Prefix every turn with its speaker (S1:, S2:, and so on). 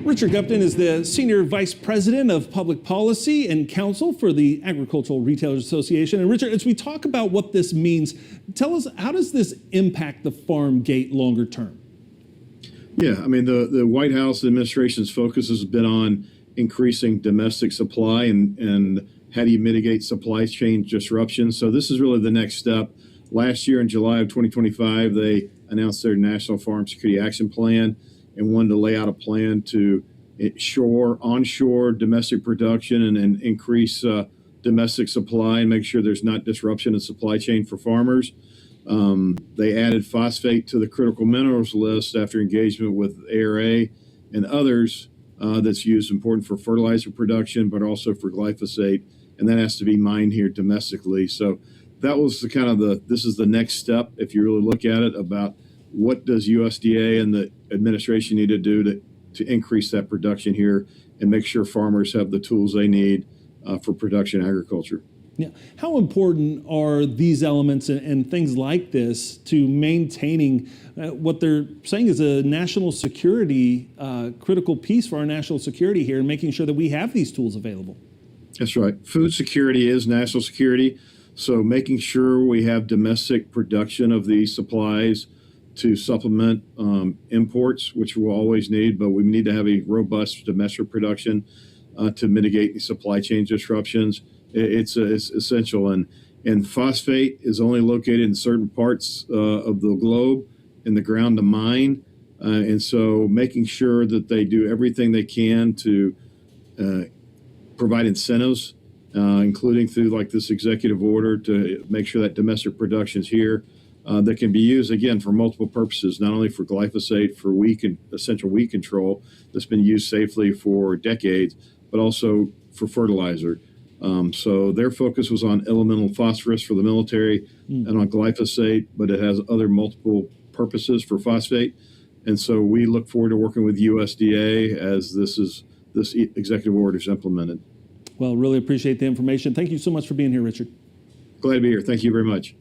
S1: Richard Gupton is the Senior Vice President of Public Policy and Counsel for the Agricultural Retailers Association. And Richard, as we talk about what this means, tell us, how does this impact the farm gate longer term?
S2: Yeah, I mean, the White House administration's focus has been on increasing domestic supply and how do you mitigate supply chain disruptions. So this is really the next step. Last year in July of 2025, they announced their National Farm Security Action Plan and wanted to lay out a plan to onshore domestic production and increase domestic supply and make sure there's not disruption in supply chain for farmers. They added phosphate to the critical minerals list after engagement with ARA and others that's used important for fertilizer production, but also for glyphosate, and that has to be mined here domestically. So that was this is the next step, if you really look at it, about what does USDA and the administration need to do to increase that production here and make sure farmers have the tools they need for production agriculture.
S1: Yeah. How important are these elements and things like this to maintaining what they're saying is a national security, critical piece for our national security here and making sure that we have these tools available? That's
S2: right. Food security is national security. So making sure we have domestic production of these supplies to supplement imports, which we'll always need, but we need to have a robust domestic production to mitigate the supply chain disruptions. It's essential. And phosphate is only located in certain parts of the globe in the ground to mine. And so making sure that they do everything they can to provide incentives, including through like this executive order to make sure that domestic production is here. That can be used, again, for multiple purposes, not only for glyphosate, for essential weed control that's been used safely for decades, but also for fertilizer. So their focus was on elemental phosphorus for the military and on glyphosate, but it has other multiple purposes for phosphate. And so we look forward to working with USDA as this executive order is implemented.
S1: Well, really appreciate the information. Thank you so much for being here, Richard.
S2: Glad to be here. Thank you very much.